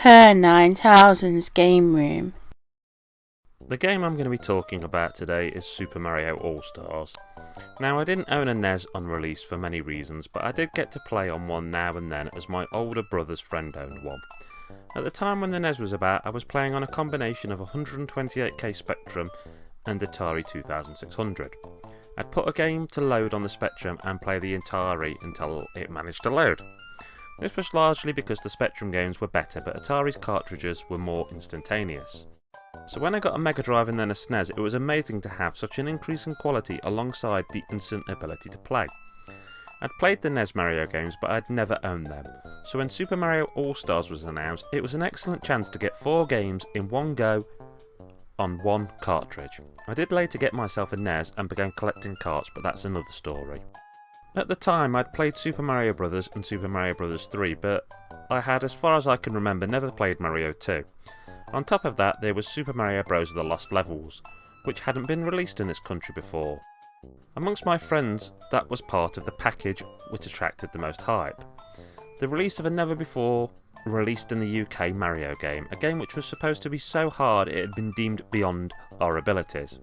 Her 9000's Game Room. The game I'm going to be talking about today is Super Mario All-Stars. Now, I didn't own a NES on release for many reasons, but I did get to play on one now and then as my older brother's friend owned one. At the time when the NES was about, I was playing on a combination of 128K Spectrum and Atari 2600. I'd put a game to load on the Spectrum and play the Atari until it managed to load. This was largely because the Spectrum games were better, but Atari's cartridges were more instantaneous. So when I got a Mega Drive and then a SNES, it was amazing to have such an increase in quality alongside the instant ability to play. I'd played the NES Mario games, but I'd never owned them. So when Super Mario All-Stars was announced, it was an excellent chance to get 4 games in one go on one cartridge. I did later get myself a NES and began collecting carts, but that's another story. At the time, I'd played Super Mario Bros. And Super Mario Bros. 3, but I had, as far as I can remember, never played Mario 2. On top of that, there was Super Mario Bros. The Lost Levels, which hadn't been released in this country before. Amongst my friends, that was part of the package which attracted the most hype. The release of a never-before released in the UK Mario game, a game which was supposed to be so hard it had been deemed beyond our abilities.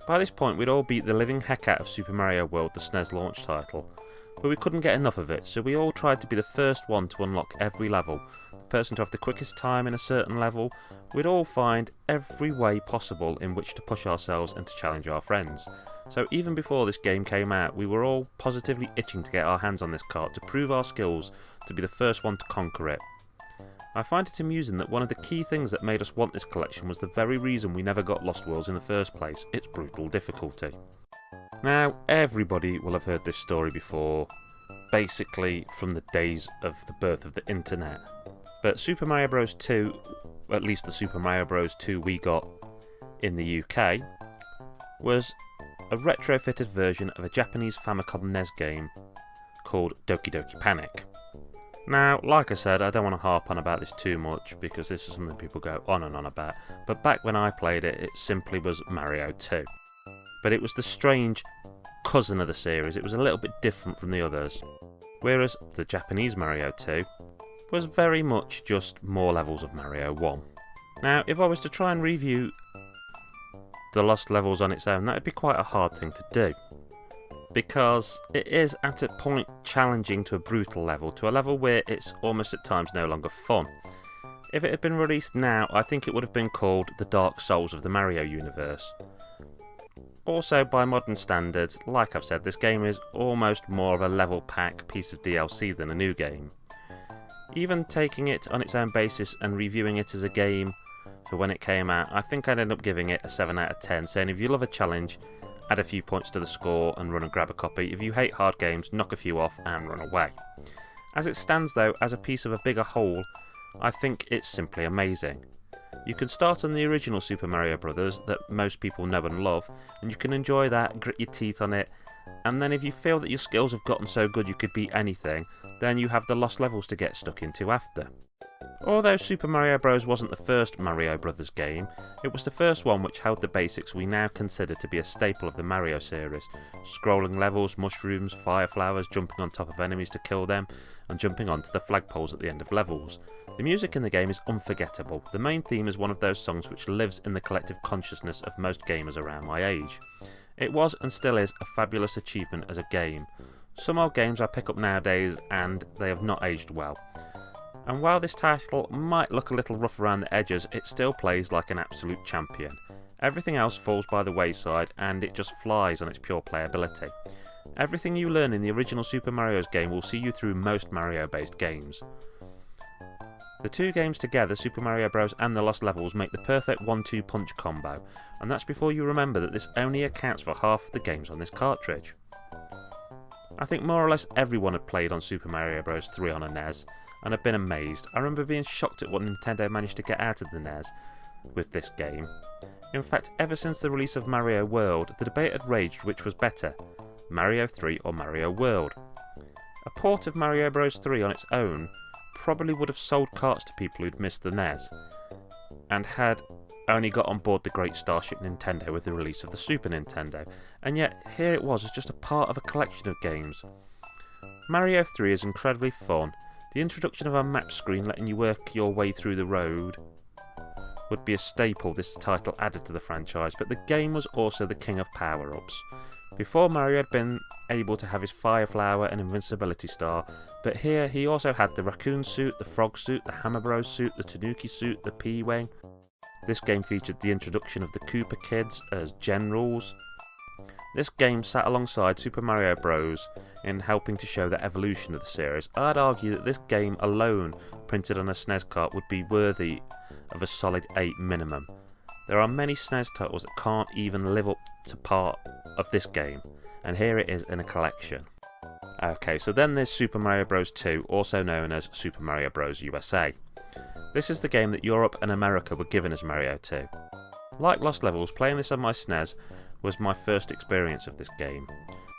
By this point, we'd all beat the living heck out of Super Mario World, the SNES launch title, but we couldn't get enough of it, so we all tried to be the first one to unlock every level, the person to have the quickest time in a certain level. We'd all find every way possible in which to push ourselves and to challenge our friends. So even before this game came out, we were all positively itching to get our hands on this cart, to prove our skills, to be the first one to conquer it. I find it amusing that one of the key things that made us want this collection was the very reason we never got Lost Worlds in the first place, its brutal difficulty. Now, everybody will have heard this story before, basically from the days of the birth of the internet. But Super Mario Bros. 2, at least the Super Mario Bros. 2 we got in the UK, was a retrofitted version of a Japanese Famicom NES game called Doki Doki Panic. Now, like I said, I don't want to harp on about this too much because this is something people go on and on about, but back when I played it, it simply was Mario 2. But it was the strange cousin of the series. It was a little bit different from the others, whereas the Japanese Mario 2 was very much just more levels of Mario 1. Now, if I was to try and review the Lost Levels on its own, that would be quite a hard thing to do, because it is at a point challenging to a brutal level, to a level where it's almost at times no longer fun. If it had been released now, I think it would have been called the Dark Souls of the Mario universe. Also, by modern standards, like I've said, this game is almost more of a level pack piece of DLC than a new game. Even taking it on its own basis and reviewing it as a game for when it came out, I think I'd end up giving it a 7 out of 10, saying if you love a challenge, add a few points to the score and run and grab a copy. If you hate hard games, knock a few off and run away. As it stands though, as a piece of a bigger whole, I think it's simply amazing. You can start on the original Super Mario Bros. That most people know and love, and you can enjoy that, grit your teeth on it, and then if you feel that your skills have gotten so good you could beat anything, then you have the Lost Levels to get stuck into after. Although Super Mario Bros. Wasn't the first Mario Brothers game, it was the first one which held the basics we now consider to be a staple of the Mario series. Scrolling levels, mushrooms, fire flowers, jumping on top of enemies to kill them, and jumping onto the flagpoles at the end of levels. The music in the game is unforgettable. The main theme is one of those songs which lives in the collective consciousness of most gamers around my age. It was and still is a fabulous achievement as a game. Some old games I pick up nowadays and they have not aged well. And while this title might look a little rough around the edges, it still plays like an absolute champion. Everything else falls by the wayside and it just flies on its pure playability. Everything you learn in the original Super Mario's game will see you through most Mario-based games. The two games together, Super Mario Bros. And the Lost Levels, make the perfect 1-2 punch combo, and that's before you remember that this only accounts for half of the games on this cartridge. I think more or less everyone had played on Super Mario Bros. 3 on a NES, and have been amazed. I remember being shocked at what Nintendo managed to get out of the NES with this game. In fact, ever since the release of Mario World, the debate had raged which was better, Mario 3 or Mario World. A port of Mario Bros. 3 on its own probably would have sold carts to people who'd missed the NES, and had only got on board the great Starship Nintendo with the release of the Super Nintendo, and yet here it was as just a part of a collection of games. Mario 3 is incredibly fun, The introduction of a map screen letting you work your way through the road would be a staple this title added to the franchise, but the game was also the king of power-ups. Before, Mario had been able to have his Fire Flower and Invincibility Star, but here he also had the Raccoon suit, the Frog suit, the Hammer Bros suit, the Tanuki suit, the P-Wing. This game featured the introduction of the Koopa Kids as generals. This game sat alongside Super Mario Bros. In helping to show the evolution of the series. I'd argue that this game alone, printed on a SNES cart, would be worthy of a solid 8 minimum. There are many SNES titles that can't even live up to part of this game, and here it is in a collection. Okay, so then there's Super Mario Bros. 2, also known as Super Mario Bros. USA. This is the game that Europe and America were given as Mario 2. Like Lost Levels, playing this on my SNES was my first experience of this game.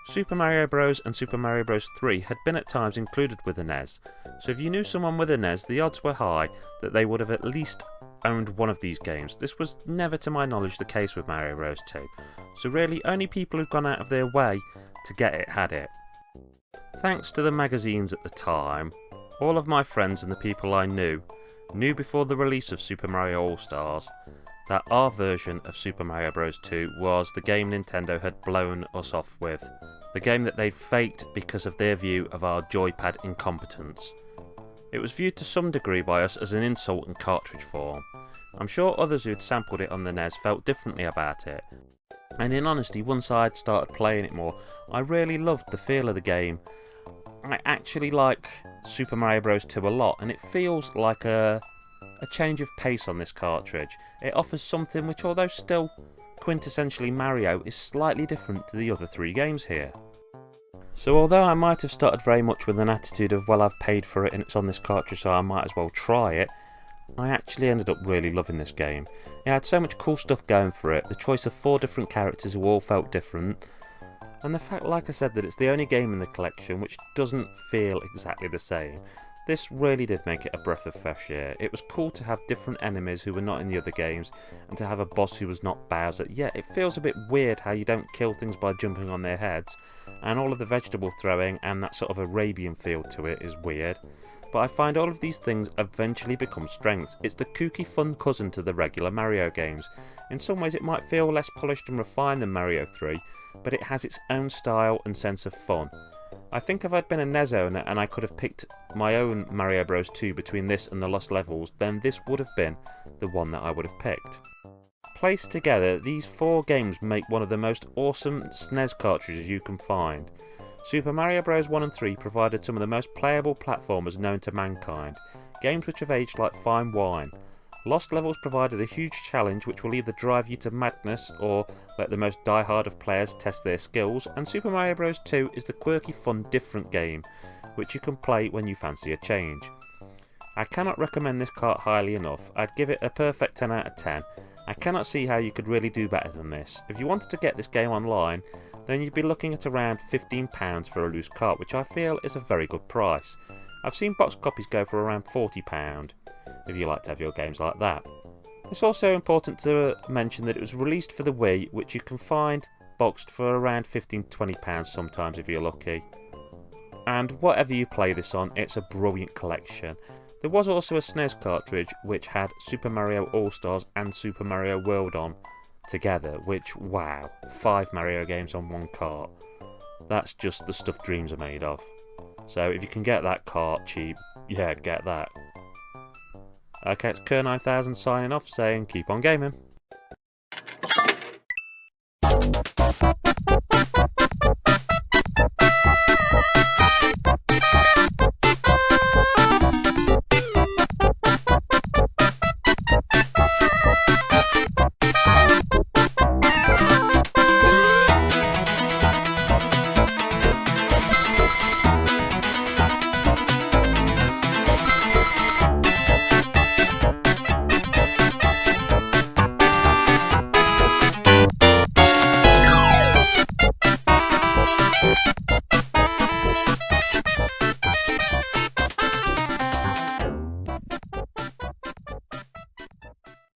Super Mario Bros. And Super Mario Bros. 3 had been at times included with a NES, so if you knew someone with a NES, the odds were high that they would have at least owned one of these games. This was never to my knowledge the case with Mario Bros. 2, so really only people who've gone out of their way to get it had it. Thanks to the magazines at the time, all of my friends and the people I knew before the release of Super Mario All-Stars that our version of Super Mario Bros. 2 was the game Nintendo had blown us off with. The game that they'd faked because of their view of our joypad incompetence. It was viewed to some degree by us as an insult in cartridge form. I'm sure others who'd sampled it on the NES felt differently about it. And in honesty, once I'd started playing it more, I really loved the feel of the game. I actually like Super Mario Bros. 2 a lot, and it feels like a change of pace on this cartridge. It offers something which, although still quintessentially Mario, is slightly different to the other 3 games here. So although I might have started very much with an attitude of, well, I've paid for it and it's on this cartridge so I might as well try it, I actually ended up really loving this game. It had so much cool stuff going for it, the choice of 4 different characters who all felt different, and the fact, like I said, that it's the only game in the collection which doesn't feel exactly the same. This really did make it a breath of fresh air. It was cool to have different enemies who were not in the other games, and to have a boss who was not Bowser. Yeah, it feels a bit weird how you don't kill things by jumping on their heads, and all of the vegetable throwing and that sort of Arabian feel to it is weird. But I find all of these things eventually become strengths. It's the kooky fun cousin to the regular Mario games. In some ways it might feel less polished and refined than Mario 3, but it has its own style and sense of fun. I think if I'd been a NES owner and I could have picked my own Mario Bros. 2 between this and the Lost Levels, then this would have been the one that I would have picked. Placed together, these 4 games make one of the most awesome SNES cartridges you can find. Super Mario Bros. 1 and 3 provided some of the most playable platformers known to mankind, games which have aged like fine wine. Lost Levels provided a huge challenge which will either drive you to madness or let the most die-hard of players test their skills, and Super Mario Bros. 2 is the quirky, fun, different game which you can play when you fancy a change. I cannot recommend this cart highly enough. I'd give it a perfect 10 out of 10. I cannot see how you could really do better than this. If you wanted to get this game online, then you'd be looking at around £15 for a loose cart, which I feel is a very good price. I've seen box copies go for around £40, if you like to have your games like that. It's also important to mention that it was released for the Wii, which you can find boxed for around £15-20 sometimes if you're lucky. And whatever you play this on, it's a brilliant collection. There was also a SNES cartridge which had Super Mario All-Stars and Super Mario World on together, which, wow, 5 Mario games on one cart. That's just the stuff dreams are made of. So if you can get that cart cheap, yeah, get that. Okay, it's Kerr9000 signing off saying keep on gaming.